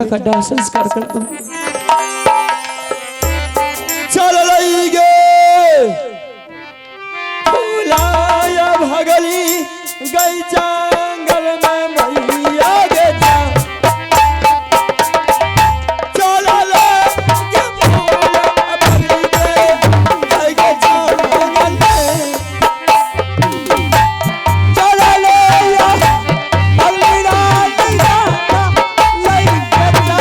का दाह संस्कार कर दूं। चल रही गे बुलाया भगली गई जंगल में मैया गे जा चल गे बुलाया भगली गई गे जंगल में चल या भगली रात लई बच्चा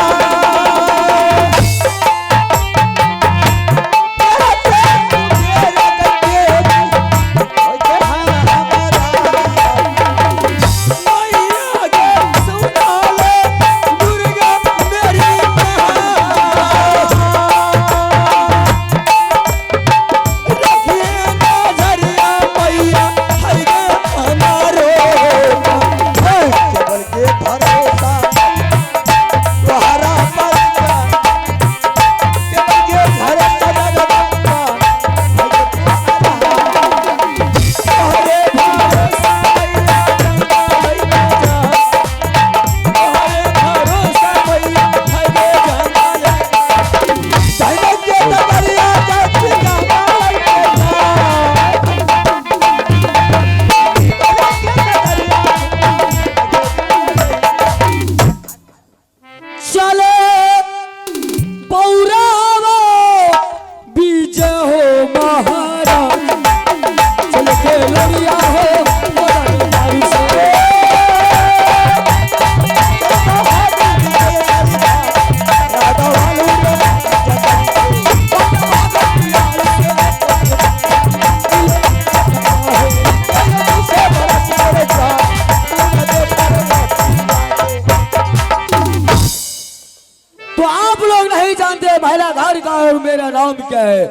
मेरा घर का और मेरा नाम क्या है?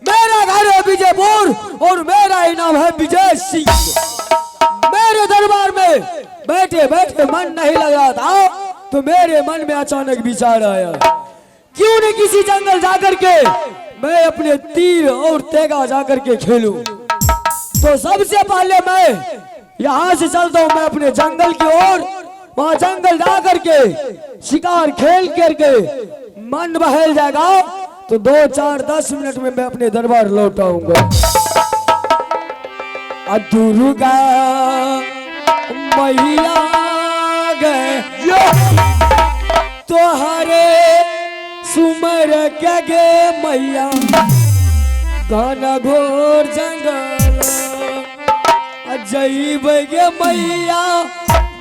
मेरा घर है विजयपुर और मेरा ही नाम है विजय सिंह। मेरे दरबार में बैठे बैठे मन नहीं लगा था तो मेरे मन में अचानक विचार आया, क्यों नहीं किसी जंगल जाकर के मैं अपने तीर और तेगा जाकर के खेलूं। तो सबसे पहले मैं यहाँ से चलता हूँ मैं अपने जंगल की ओर। वहाँ जंगल जाकर के शिकार खेल करके मन बहल जाएगा तो 2, 4, 10 मिनट में मैं अपने दरबार लौट आऊंगा। दुर्गा मैया गए तोहरे सुमर के गे मैया घना घोर जंगल जईब गे मैया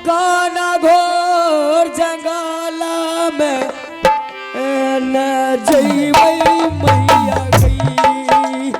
घना घोर जंगल में न जईब मैया गई।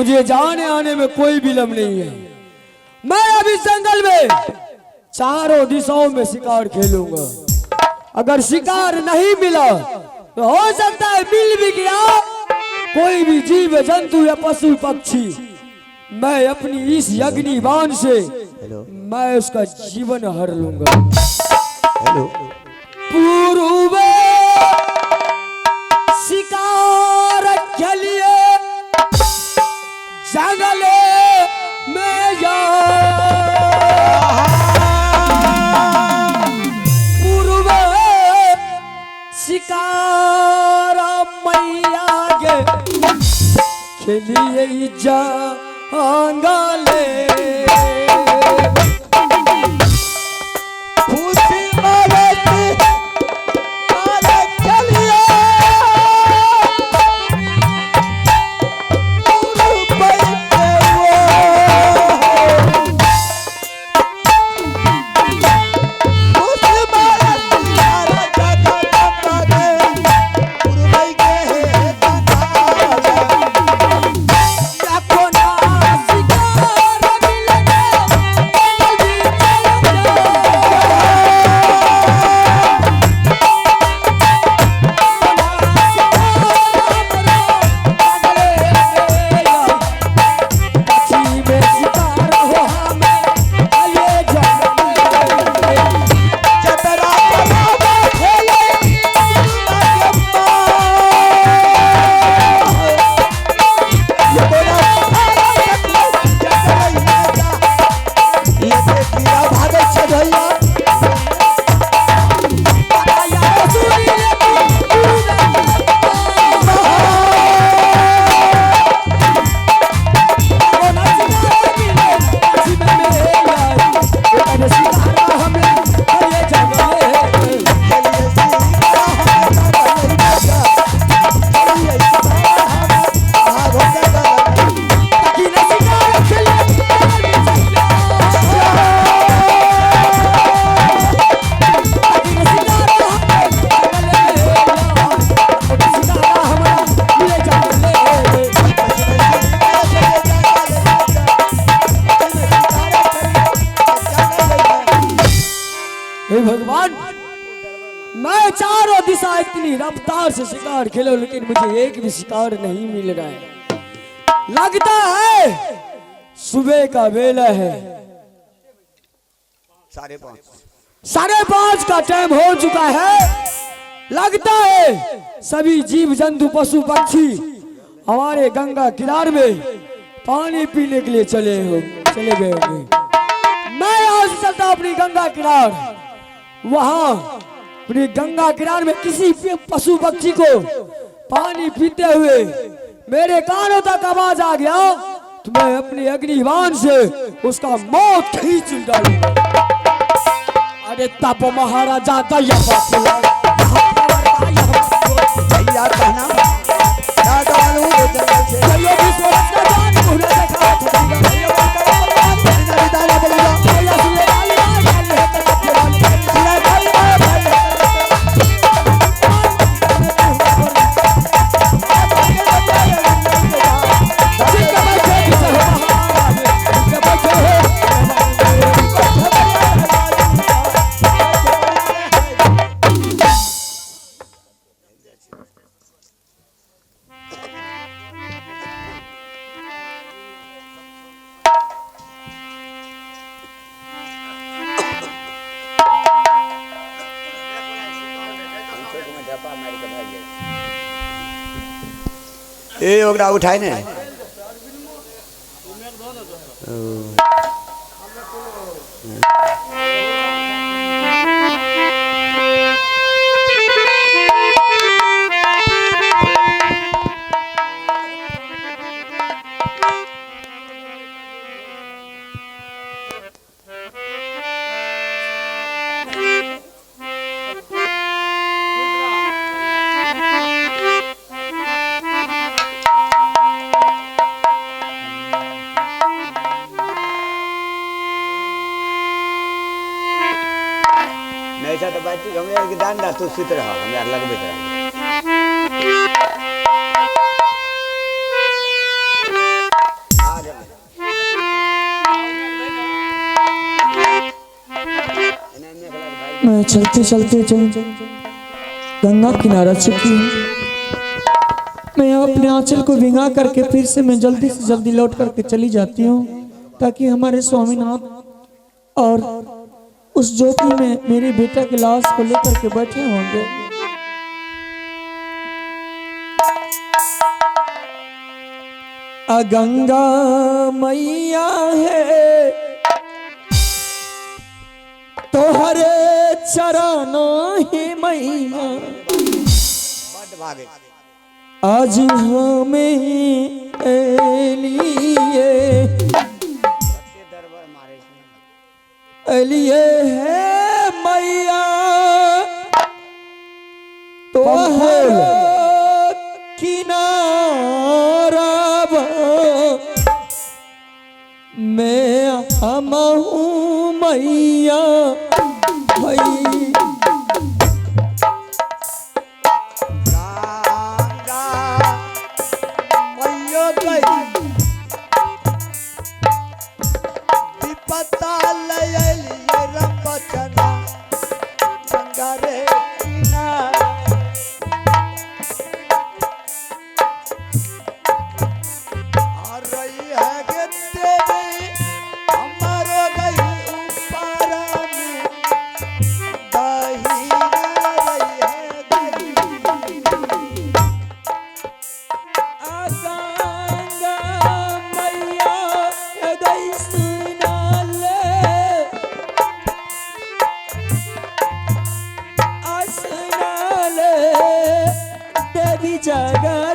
मुझे जाने आने में कोई विलम्ब नहीं है। मैं अभी जंगल में चारों दिशाओं में शिकार खेलूंगा। अगर शिकार नहीं मिला तो हो सकता है मिल भी गया कोई भी जीव जंतु या पशु पक्षी, मैं अपनी इस अग्नि बाण से मैं उसका जीवन हर लूंगा। पूर्व शिकार खेलिए जंगले में जा, पूर्व शिकार मैया गे खेलिए जंगले। भगवान, मैं चारों दिशा इतनी रफ्तार से शिकार खेलो लेकिन मुझे एक भी शिकार नहीं मिल रहा है। लगता है सुबह का वेला है, 5:30 का टाइम हो चुका है। लगता है सभी जीव जंतु पशु पक्षी हमारे गंगा किनारे में पानी पीने के लिए चले गए होंगे। मैं यहाँ से चलता अपनी गंगा किनारे, वहां अपनी गंगा किनारे में किसी पशु पक्षी को पानी पीते हुए मेरे कानों तक आवाज आ गया तो मैं अपनी अग्निबाण से उसका मौत खींच डालूंगा। अरे तप महाराजा भैया कहना ए ओकरा उठाए ने ऐसा तो बात हमें दान दा तू सुत रहा हमें लगबे रहा मैं चलते चलते गंगा किनारा चुकी हूँ। मैं अपने आंचल को भिंगा करके फिर से मैं जल्दी से जल्दी लौट करके चली जाती हूँ, ताकि हमारे स्वामीनाथ और उस ज्योति में मेरे बेटा की लाश को लेकर के बैठे होंगे। गंगा मैया है तोहरे चरणों ही मैया, बड़ भागे आज हमें लिए दरबार मारे लिए है मैया तोहर किनारा मैं हम हूँ मैया भई। गंगा मैया गई विपत्ता लयलिए रंबचना गंगा रे किनारे आ रही है गे देवी हमारो गई ऊपर में दही रही है गई गंगा मैया गई सुनाले सुनाले देवी जगदम्बा।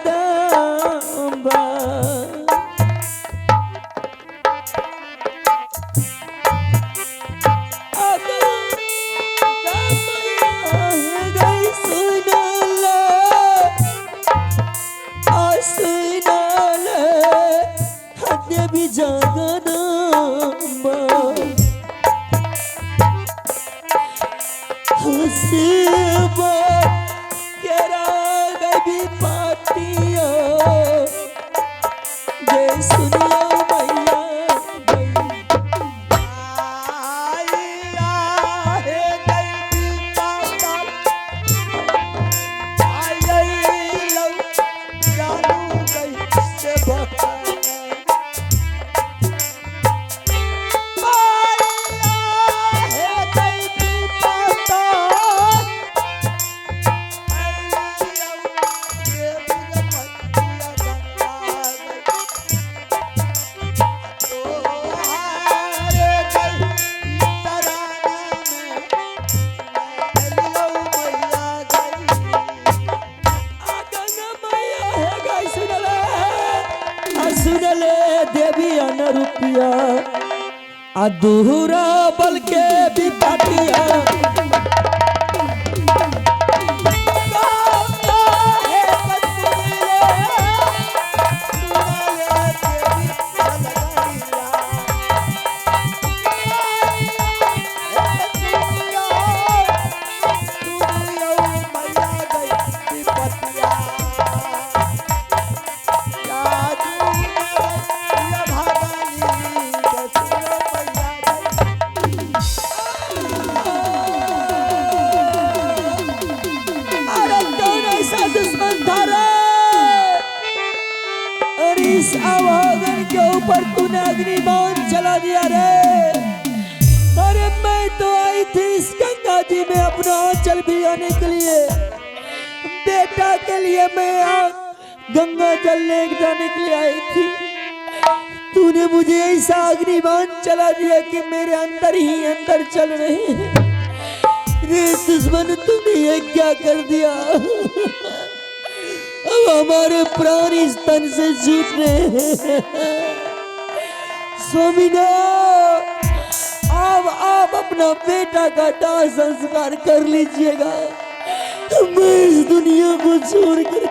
रुपया अधूरा बल के भी पाटिया इस आवागन के ऊपर तूने अग्निबाण चला दिया रे। अरे मैं तो आई थी इस गंगा जी में अपना आंचल भी आने के लिए, बेटा के लिए मैं गंगा जल ले जाने के लिए आई थी। तूने मुझे ऐसा अग्निबाण चला दिया कि मेरे अंदर ही अंदर चल रहे हैं। रे दुश्मन तूने ये क्या कर दिया? अब हमारे प्राण इस तन से छूट रहे हैं। स्वामीनाथ, आप अपना बेटा का दाह संस्कार कर लीजिएगा। मैं इस दुनिया को छोड़ कर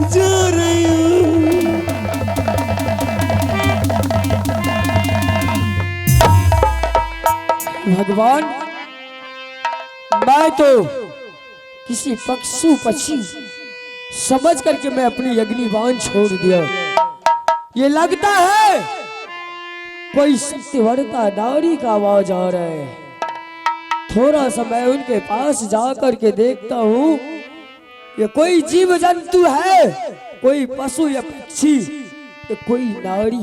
जा रही हूँ। भगवान, मैं तो किसी पशु पक्षी समझ करके मैं अपनी अग्निबाण छोड़ दिया। ये लगता है कोई सत्यवरता नारी का आवाज आ रहा है। थोड़ा सा मैं उनके पास जा कर के देखता हूँ ये कोई जीव जंतु है, कोई पशु या पक्षी, ये कोई नारी।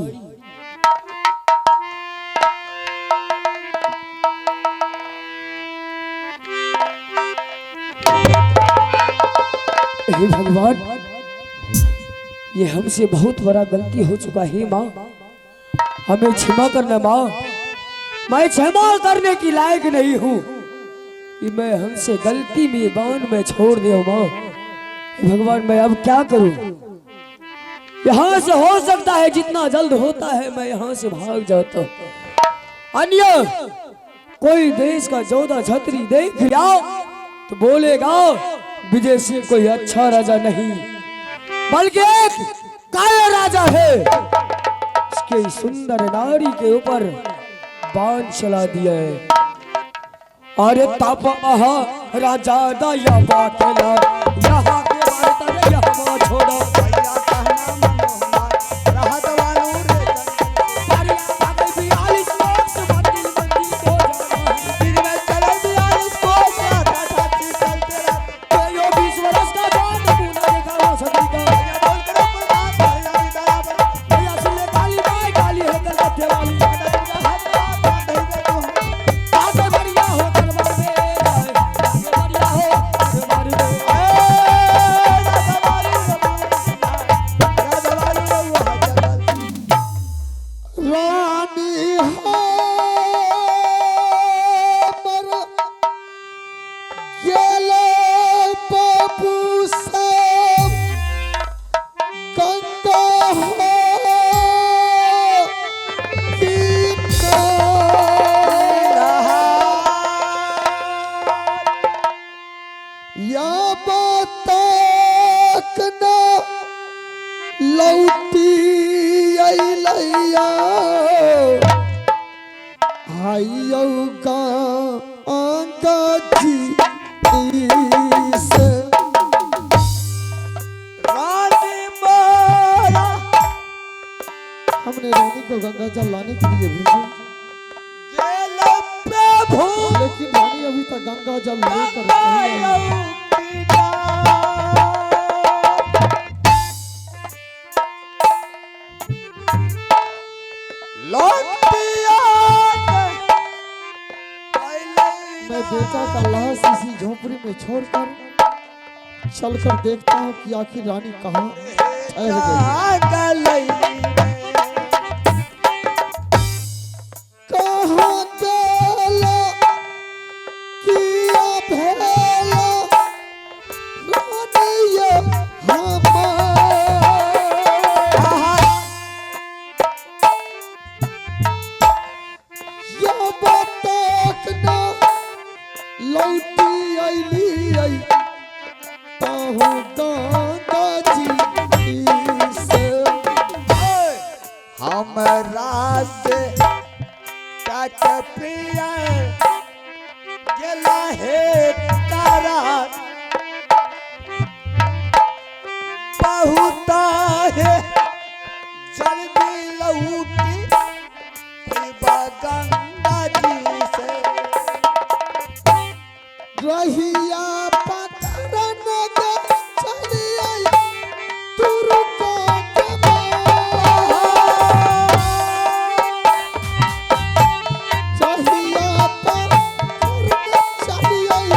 हे भगवान, ये हमसे बहुत बड़ा गलती हो चुका है माँ, हमें क्षमा करना माँ। मैं क्षमा करने की लायक नहीं हूँ कि मैं हमसे गलती में बान में छोड़ दिया माँ। हे भगवान, मैं अब क्या करूँ? यहाँ से हो सकता है जितना जल्द होता है मैं यहाँ से भाग जाता हूँ। अन्य कोई देश का जोधा छतरी देख लिया तो बोलेगा विजय सिंह कोई अच्छा राजा नहीं बल्कि एक काया राजा है। इसके सुंदर नारी के ऊपर बाण चला दिया है। अरे तप आहा राजा दया बाकेला यहाँ के वार्ता रे यहाँ छोड़ो भैया कहना मनोहर रहत वालू रे अरे आगे भी आलिस कोट मंदिर मंदिर हो जाना दिन में चले 42 कोस साथी चलते रहते यो 20 वर्ष का बाण तूने देखा वो सभी का बोल करो कुर्बान भैया की दया पर भैया सुन ले काली माई काली है कलकत्ते वाली आगे बढ़िया हो दरबार में आगे बढ़िया हो दरबार में रानी हो मर गेलो बाबू सब गंगा हो या बताक ना लौटी अइलैया हाइयो गंगा जी से हमने रानी को गंगा जल लाने के लिए भेजा, लेकिन रानी अभी तक गंगा जल लेकर नहीं आई। मैं बेटा का लाश इसी झोपड़ी में छोड़कर चलकर देखता हूँ कि आखिर रानी कहाँ ठहर गई। कहाँ गेला किया भेला रानिया या बताक ना लौटी अइली आई ताहू गंगा जी से हमरा से काट पिया गेला हे तारा बहुत है जल्दी लौटी पिबा गंगा जी से रहिया पकड़न के चली आई तुरको के रहिया पकड़न के चली आई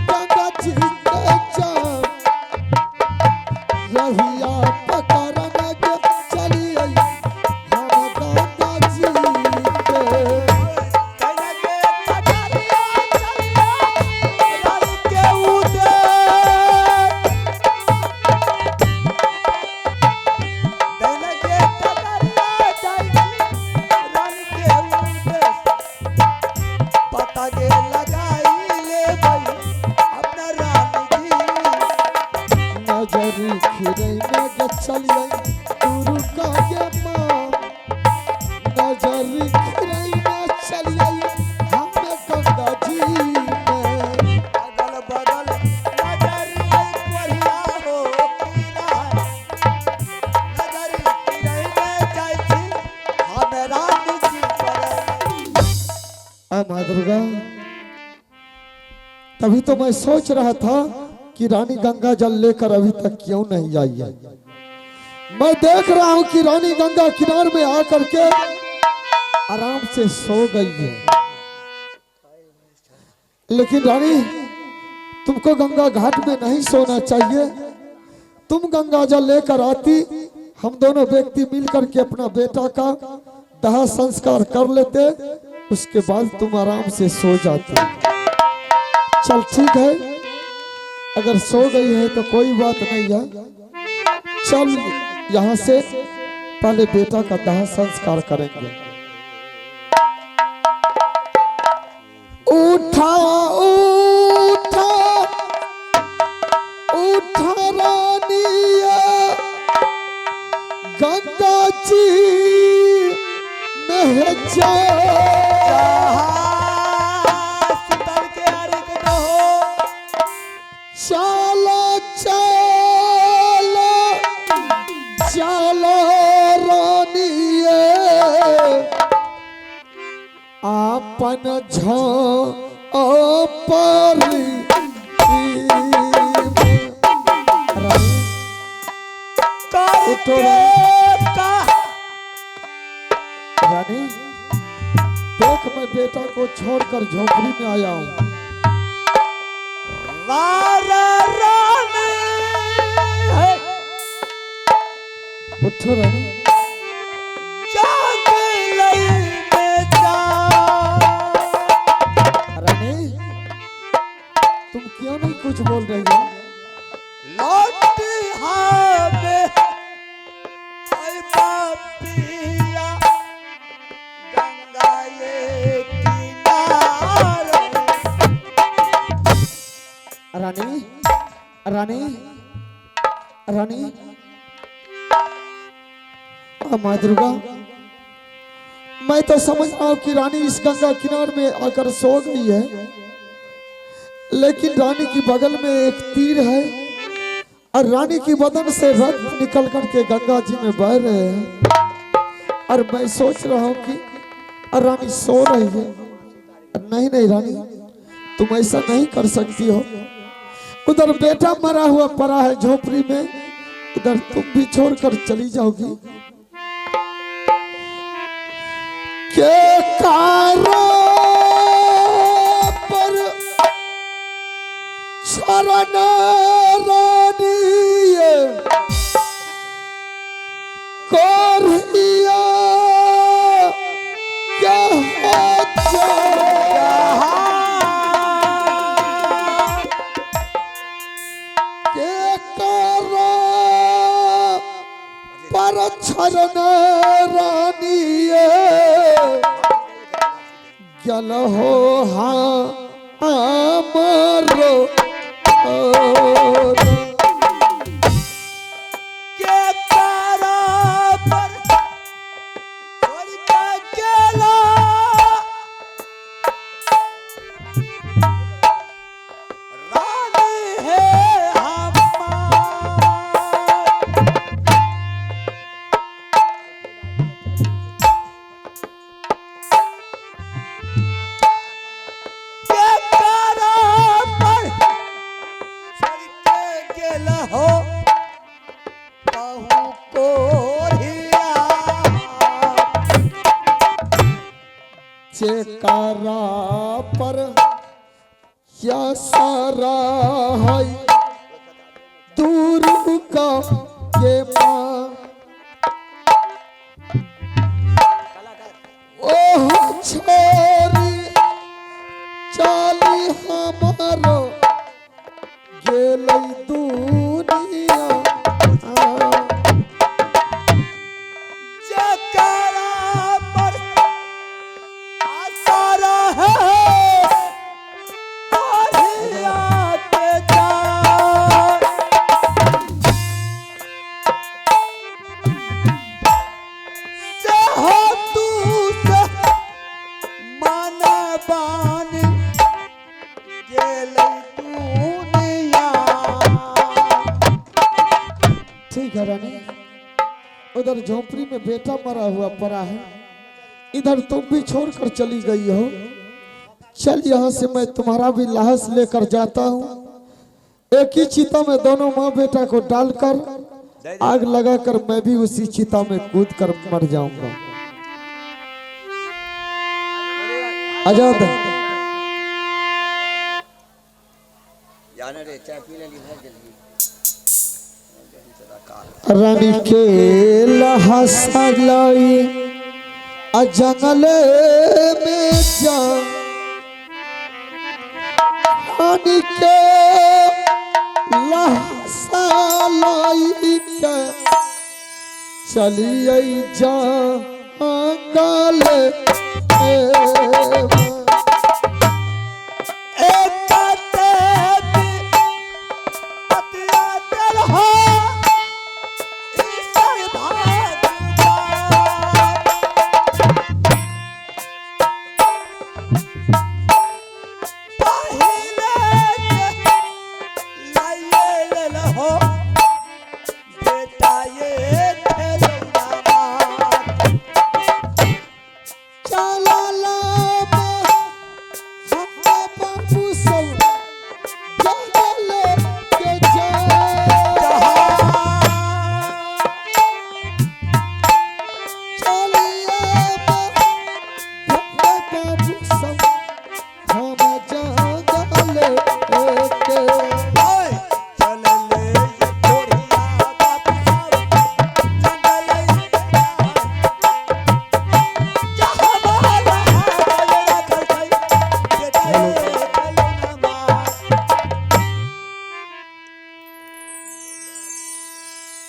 गंगा जी के जान रहिया पकड़न के चली आई हम गंगा जी के नजरी खिरे में चली आई गुरु का के मां नजरी खिरे में चली आई हम गंगा जी में अगल बगल नजर बढ़िया हो नजर में जाई थी हमरा निजी पर आ माँ दुर्गा तभी तो मैं सोच रहा था कि रानी गंगा जल लेकर अभी तक क्यों नहीं आई है। मैं देख रहा हूं कि रानी गंगा किनारे में आकर के आराम से सो गई है। लेकिन रानी, तुमको गंगा घाट में नहीं सोना चाहिए। तुम गंगा जल लेकर आती, हम दोनों व्यक्ति मिलकर के अपना बेटा का दाह संस्कार कर लेते, उसके बाद तुम आराम से सो जाती। चल ठीक है, अगर सो गई है तो कोई बात नहीं है। चल यहाँ से पहले बेटा का दाह संस्कार करेंगे। उठा उठा उठा रानिया गंगा जी में जा शीतल के अर्घ दहो। चला चला चला रानिए आपन पर रानी, देख मैं बेटा को छोड़कर झोपड़ी में आया हूँ। उठो रानी, रानी तुम क्यों नहीं कुछ बोल रही हो? रानी रानी रानी, माँ दुर्गा, मैं तो समझ रहा हूँ कि रानी इस गंगा किनारे में आकर सो गई है, लेकिन रानी की बगल में एक तीर है और रानी की बदन से रक्त निकल करके गंगा जी में बह रहे हैं। और मैं सोच रहा हूँ कि रानी सो रही है। नहीं नहीं रानी, तुम ऐसा नहीं कर सकती हो। उधर बेटा मरा हुआ पड़ा है झोपड़ी में, इधर तुम भी छोड़कर चली जाओगी। के कारो पर शरण रानी कोरिया क्या के कारो पर शरण रानी गल हो हमारो के तारा पर छोड़ के गेला रानी है हमार। के तारा पर छोड़ के गेला हो कहूँ कोरिया। चेकारा पर क्या सारा है दूर का ये माँ। ओह छोरी चाली हमारो गेलै दुनिया। जकरा पर आसारा है कोरिया के जा। से हो तू से माना बानी गेलै दुनिया। ठीक है रानी, उधर झोपड़ी में बेटा मरा हुआ पड़ा है, इधर तुम भी छोड़कर चली गई हो। चल यहाँ से मैं तुम्हारा भी लाश लेकर जाता हूँ। एक ही चिता में दोनों माँ बेटा को डालकर आग लगाकर मैं भी उसी चिता में कूद कर मर जाऊंगा। आजाद रानी के लहसा लाई जंगल में जा रानी के लहसा लाई के चलिए जंगल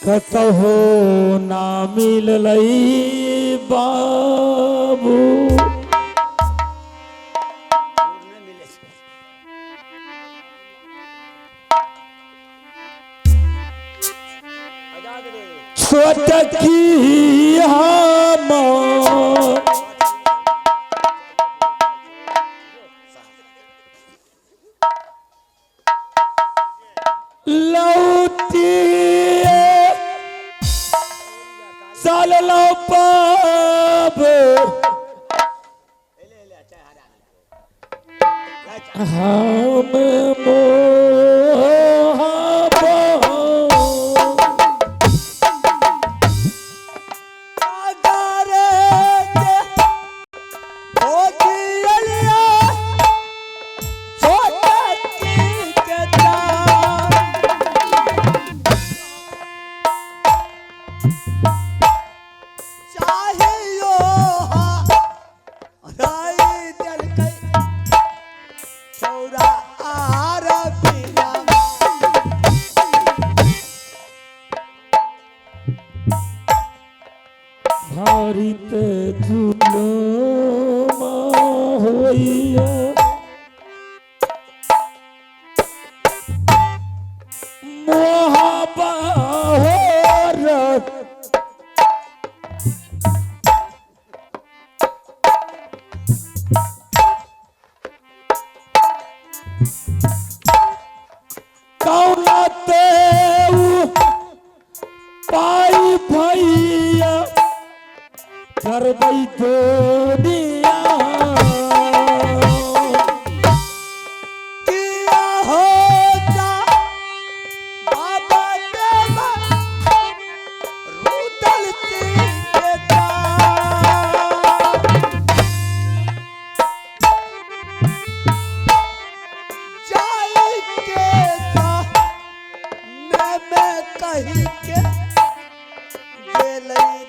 कतहो ना मिललई बाबू छोटकी हम लौटी चल लो पाब हम भारित जुलूम होइया मोहब्बत कौलते पाई भैया करबई दुनिया किया होता बाबा देवा रुदल देता जाई के सा मैं कही के गेलई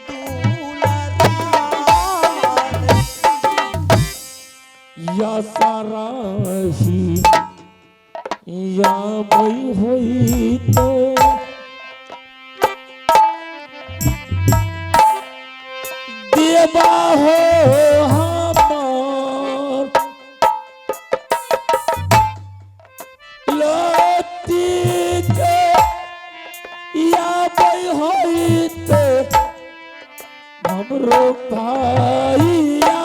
या सारा ही या मई हुई तो देवा हो हमार लती के या मई हुई तो हमरो भाईया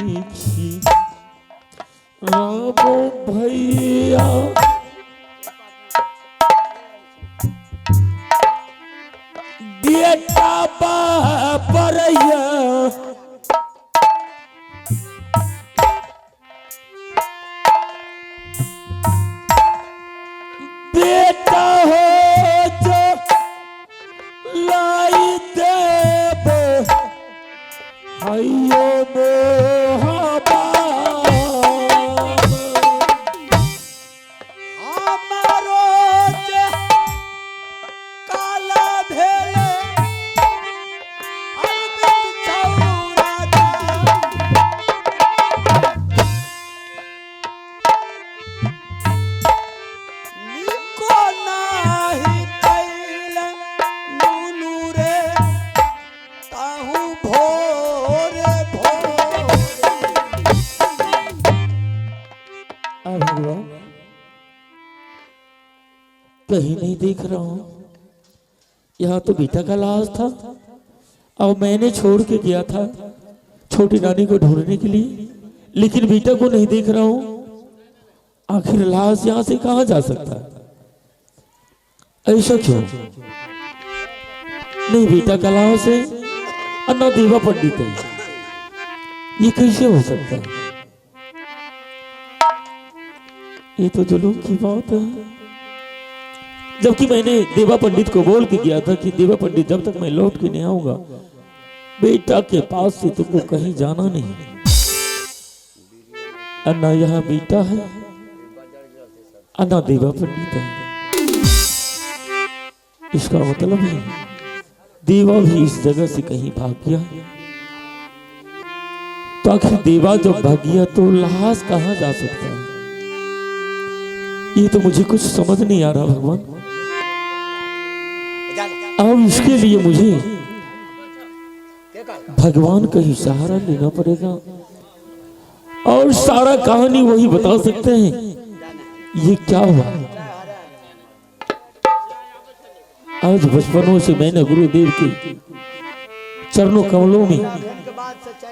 देखी रामो भैया बेटा बाबरैया बेटा हो जो लाई देव हयो मोहबा हमारो जे काला भेले अरविंद चौराहा निको नाही कैले नुनु रे ताहू भोरे भोरे भगवान कहीं नहीं देख रहा हूं। यहाँ तो बेटा का लाश था और मैंने छोड़ के गया था छोटी रानी को ढूंढने के लिए, लेकिन बेटा को नहीं देख रहा हूं। आखिर लाश यहाँ से कहाँ जा सकता है? ऐसा क्यों? नहीं बेटा का लाश है और ना देवा पंडित है, ये कैसे हो सकता है? ये तो जुलूम की बात है। जबकि मैंने देवा पंडित को बोल के गया था कि देवा पंडित जब तक मैं लौट के नहीं आऊंगा बेटा के पास से तुमको कहीं जाना नहीं। अन्ना यहाँ बेटा है, अन्ना देवा पंडित है। इसका मतलब है देवा भी इस जगह से कहीं भाग गया। तो आखिर देवा जब भाग गया तो लाश कहाँ जा सकता है? ये तो मुझे कुछ समझ नहीं आ रहा भगवान। अब इसके लिए मुझे भगवान का ही सहारा लेना पड़ेगा और सारा कहानी वही बता सकते हैं ये क्या हुआ। आज बचपनों से मैंने गुरुदेव के चरणों कमलों में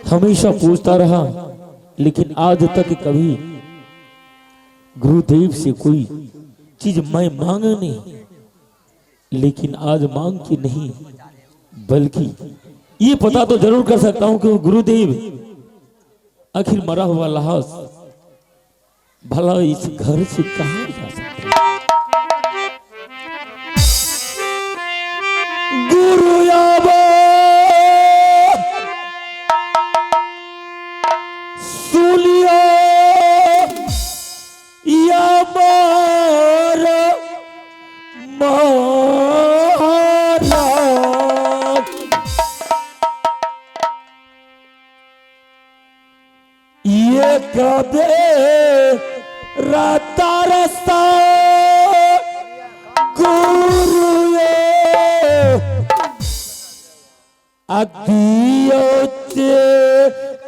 हमेशा पूछता रहा, लेकिन आज तक कभी गुरुदेव से कोई चीज मैं मांगा नहीं। लेकिन आज मांग के नहीं बल्कि ये पता तो जरूर कर सकता हूं कि गुरुदेव आखिर मरा हुआ लाश भला इस घर से कहां जा सकता है? गुरु आबो सुनियो या मार ये कदे राता रस्ता गुरु अदियो चे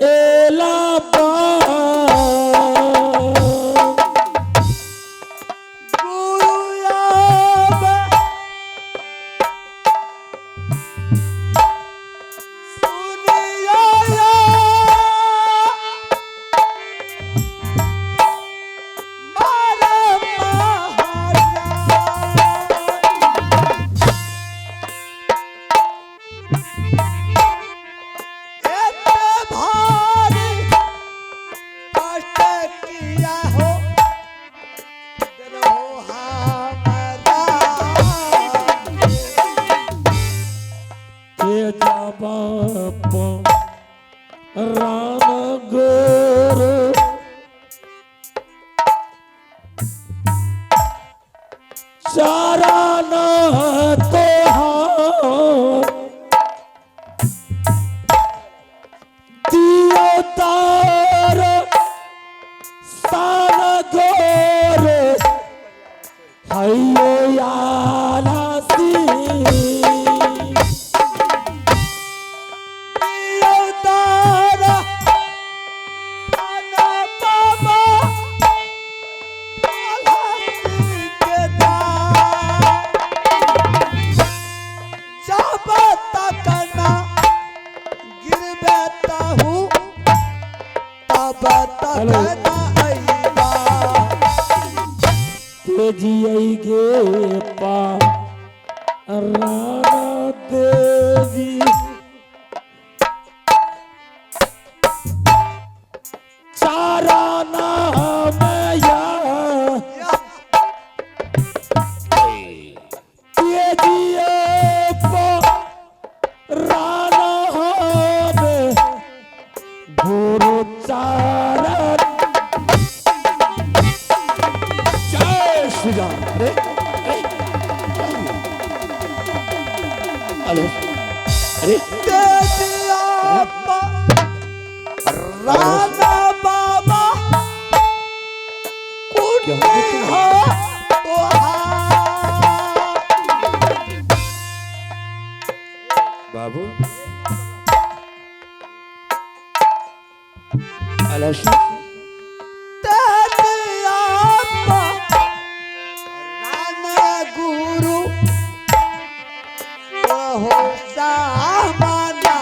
एला अब तक न अइबा तेजी आई गे पा राणा देवी चारा नाम या तेजी आई पा राणा में गुरु चारा जय श्री राम। अरे हेलो अरे राणा बाबा क्या हो बाबू अलश राणा गुरु हो सामना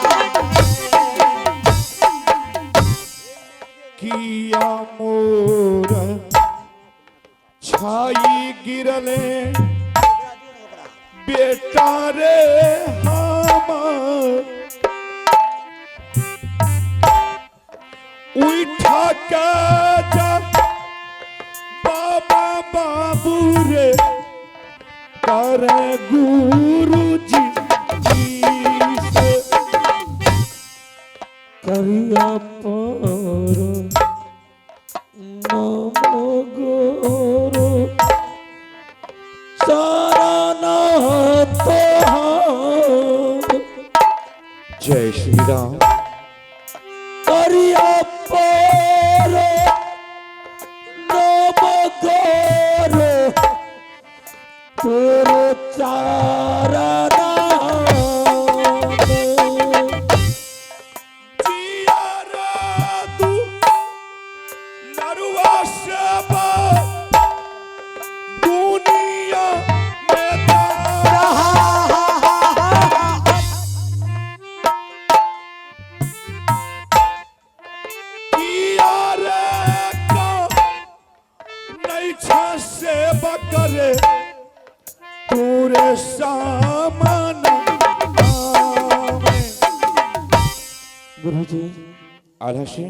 किया मोर छाई गिरले बेटा रे हमार उठा के जा बाबा बाबू रे करे गुरु जी से करिया पर नमो गुरु सारा तो जय श्री राम। करिया पर नमो गुरु तेरे चारा करे पूरे सामना गुरुजी आलस्य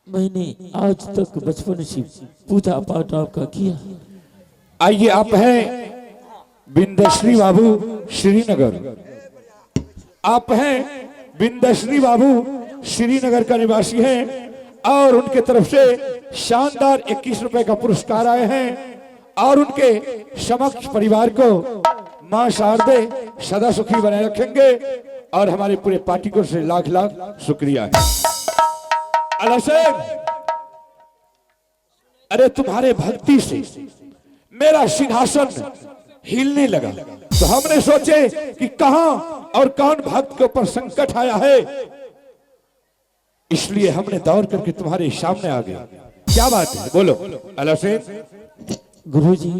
मैंने आज तक बचपन से पूजा पाठ आपका किया। आइए आप हैं बिंदश्री बाबू श्रीनगर। आप हैं बिंदश्री बाबू श्रीनगर का निवासी हैं और उनके तरफ से शानदार 21 रुपए का पुरस्कार आए हैं और उनके समक्ष परिवार को मां शारदे सदा सुखी बनाए रखेंगे और हमारे पूरे पार्टी को से लाख लाख शुक्रिया है। अरे तुम्हारे भक्ति से मेरा सिंहासन हिलने लगा तो हमने सोचे कि कहां और कौन भक्त के ऊपर संकट आया है, इसलिए हमने दौड़ करके तुम्हारे सामने आ गया। क्या बात है बोलो। अलसे गुरुजी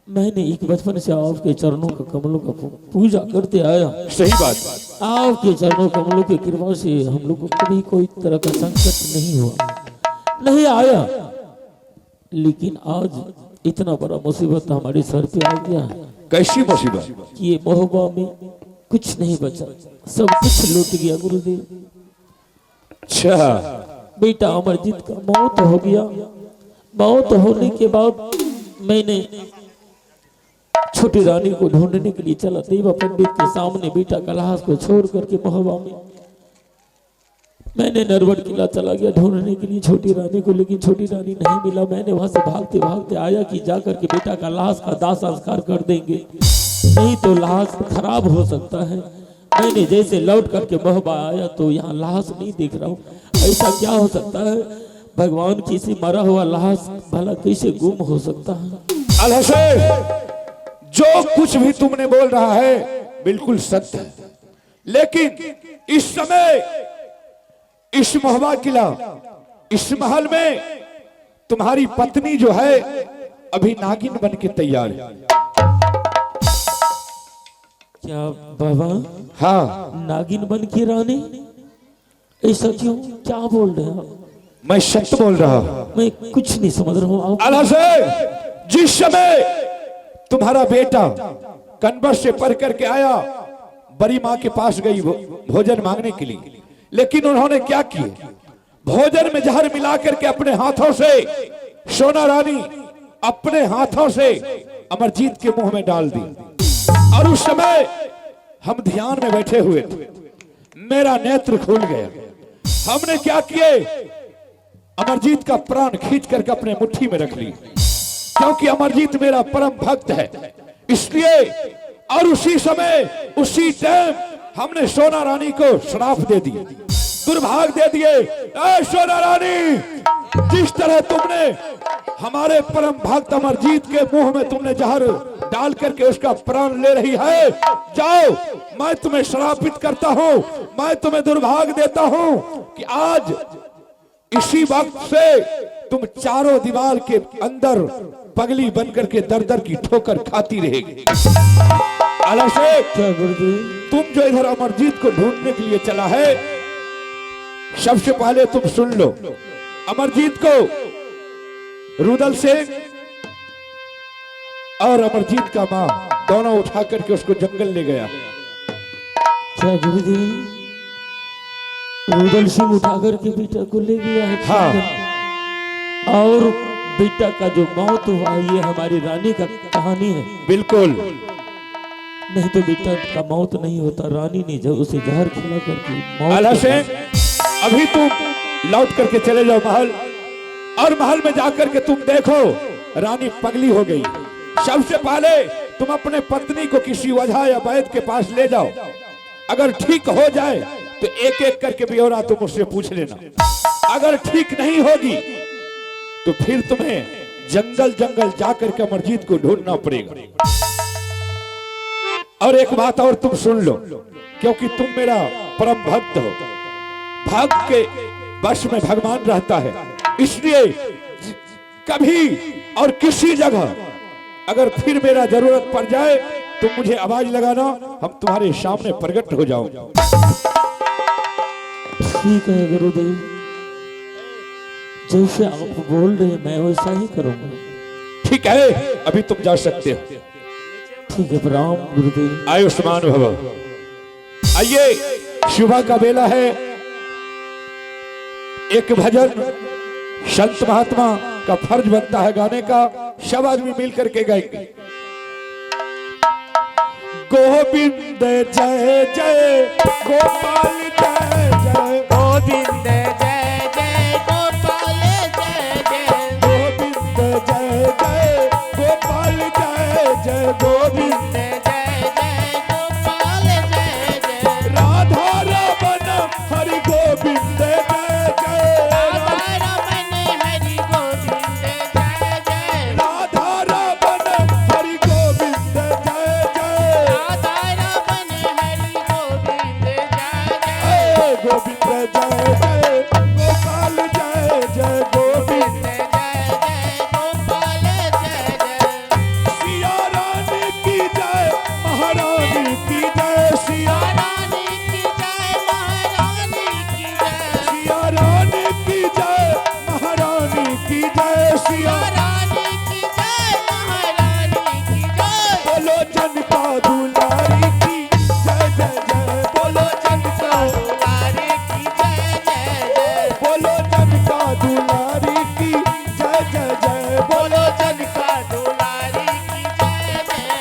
मैंने एक बचपन से आपके चरणों का कमलों का पूजा करते आया। सही बात। आपके चरणों कमलों की कृपा से हम लोग को कभी कोई तरह का संकट नहीं हुआ, नहीं आया। लेकिन आज इतना बड़ा मुसीबत हमारे सर पे आ गया। कैसी मुसीबत? कि ये महोबा में कुछ नहीं बचा, सब कुछ लूट गया गुरुदेव। अच्छा बेटा अमरजीत का मौत हो गया। मौत होने के बाद मैंने छोटी रानी को ढूंढने के लिए चला। देवा पंडित के सामने बेटा का लाश को छोड़ करके महोबा में मैंने नरवड़ किला चला गया ढूंढने के लिए छोटी रानी को, लेकिन छोटी रानी नहीं मिला। मैंने वहां से भागते भागते आया कि जाकर के बेटा का लाश का दाह संस्कार कर देंगे, नहीं तो लाश खराब हो सकता है। मैंने जैसे लौट करके महोबा आया तो यहाँ लाश नहीं देख रहा हूँ। ऐसा क्या हो सकता है? भगवान किसी मरा हुआ लाश भला कैसे गुम हो सकता है? अलहसे जो कुछ भी तुमने बोल रहा है बिल्कुल सत्य है, लेकिन इस समय इस महोबा किला इस महल में तुम्हारी पत्नी जो है अभी नागिन बन के तैयार है। क्या बाबा? हाँ नागिन बन की रानी? ऐसा क्यों, क्या बोल रहे हैं आप? मैं सत्य बोल रहा हूं। मैं कुछ नहीं समझ रहा हूँ आप। अल्लाह से जिस समय तुम्हारा बेटा कन्वर से पढ़ करके आया, बड़ी माँ के पास गई भोजन मांगने के लिए, लेकिन उन्होंने क्या किया, भोजन में जहर मिला करके अपने हाथों से सोना रानी अपने हाथों से अमरजीत के मुंह में डाल दी। और उस समय हम ध्यान में बैठे हुए थे, मेरा नेत्र खुल गया। हमने क्या किए, अमरजीत का प्राण खींच करके अपने मुट्ठी में रख ली, क्योंकि अमरजीत मेरा परम भक्त है, इसलिए। और उसी समय उसी टाइम हमने सोना रानी को श्राप दे दिए, दुर्भाग दे दिए। ऐ सोना रानी, जिस तरह तुमने हमारे परम भक्त अमरजीत के मुंह में तुमने जहर डाल करके उसका प्राण ले रही है, जाओ, मैं तुम्हें श्रापित करता हूं, मैं तुम्हें दुर्भाग देता हूं कि आज इसी वक्त से तुम चारों दीवार के अंदर पगली बनकर के दर दर की ठोकर खाती रहेगी। आला शेख, क्या गुरुदेव? तुम जो इधर अमरजीत को ढूंढने के लिए चला है, सबसे पहले तुम सुन लो, अमरजीत को रुदल शेख और अमरजीत का मां दोनों उठा करके उसको जंगल ले गया। क्या गुरुदेव? रुदल सिंह उठा करके बेटा को ले गया है? हाँ। और बेटा का जो मौत हुआ, ये हमारी रानी का कहानी है। बिल्कुल। नहीं तो बेटा का मौत नहीं होता, रानी ने जब उसे जहर खिला करके मौत आला कर दी। शेख, अभी तुम लौट करके चले जाओ महल, और महल में जाकर के तुम देखो रानी पगली हो गई। सबसे पहले तुम अपने पत्नी को किसी वजह या वैद्य के पास ले जाओ, अगर ठीक हो जाए तो एक एक करके ब्यौरा तुम उससे पूछ लेना, अगर ठीक नहीं होगी तो फिर तुम्हें जंगल जंगल जाकर के अमरजीत को ढूंढना पड़ेगा। और एक बात और तुम सुन लो, क्योंकि तुम मेरा परम भक्त हो, भक्त के वश में भगवान रहता है, इसलिए कभी और किसी जगह अगर फिर मेरा जरूरत पड़ जाए तो मुझे आवाज लगाना, हम तुम्हारे सामने प्रकट हो जाओ। ठीक है गुरुदेव, जैसे आप बोल रहे हैं मैं वैसा ही करूंगा। ठीक है, अभी तुम जा सकते हो। ठीक है, प्रणाम गुरुदेव। आयुष्मान भव। आइए, सुबह का बेला है, एक भजन संत महात्मा का फर्ज बनता है गाने का, सब आदमी मिल करके गाएंगे। गोविंद जय जय गोपाल जय जय, गोविंद जय जय गोपाल जय जय, गोविंद जय जय गोपाल जय जय, गोविंद जय जय गोपाल जय जय, राधा रमन हरि गोविंद जय जय, राधा रमन हरि गोविंद जय जय, राधा रमन हरि गोविंद जय जय, राधा रमन हरि गोविंद जय जय, गोविंद जय जय गोपाल जय जय, गोविंद जय जय गोपाल जय जय, सिया रानी की जय, महारानी की जय, सिया रानी की जय महारानी की जय, सिया रानी की जय, महारानी की जय, सिया रानी की जय महारानी की जय, बोलो जनता दुलारी की जय जय जय, बोलो जनता, दुलारे की जय जय जय, बोलो जनता दुलारी की जय जय जय, बोलो जनका दुलारी की जय जय जय,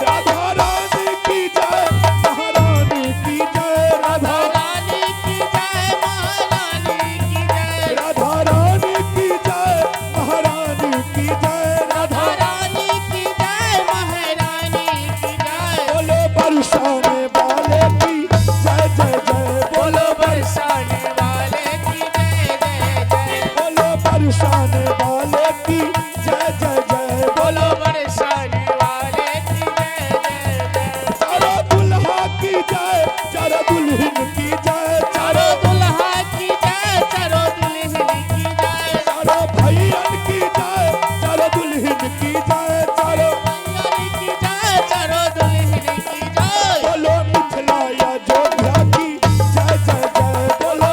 राधा रानी की जय, महारानी की जय, राधा रानी की जय महारानी की जय, राधा रानी की जय, महारानी की जय, राधा रानी की जय महारानी की जय, बोलो बरसाने वाले की जय जय जय, बोलो बरसाने वाले की जय जय जय, बोलो बरसाने वाले की जय जय जय, बोलो बरसाने वाले की जय जय जय, चारों दुल्हा की जय, चारों दुल्हन की जय, चारों दुल्हा की जय, चारों दुल्हन की जय, चारों भैयन की जय, चारों दुल्हन की जय, चारों मंगल की जय, चारों दुल्हन की जय, बोलो मिथिला या जोध्या की जय जय जय, बोलो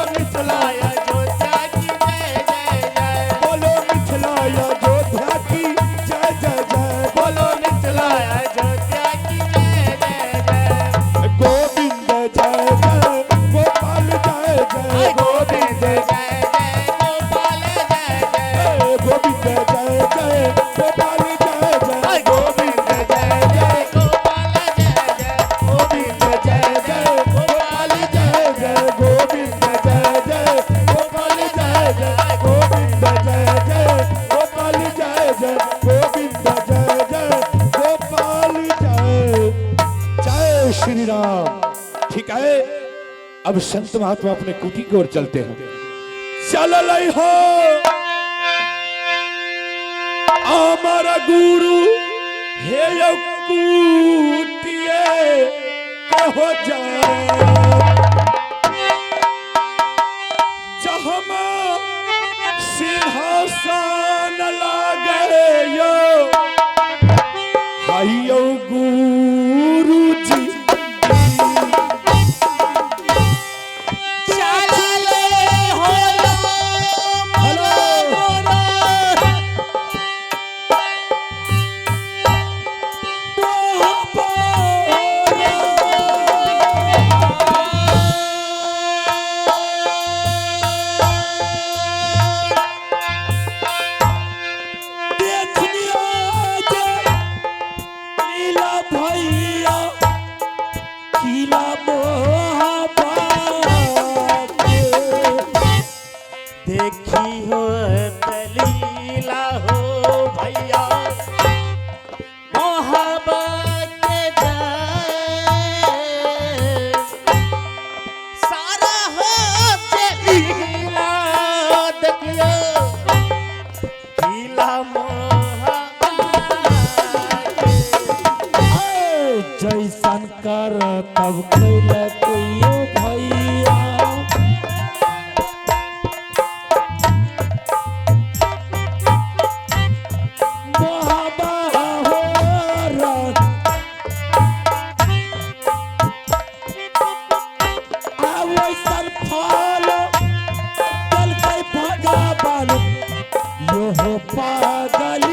अब संत महात्मा अपने कुटी की ओर चलते हैं। चल लई हो हमारा गुरु हे यो कुटिए कहो जा जहमा सिंहासन लागे यो हायो गुरु जी देखी हो दलीला हो भैया मोहब्बत सारा हो दलीला देखियो लीला जैसन कर तब कैल कोइयो भैया यो हो पागली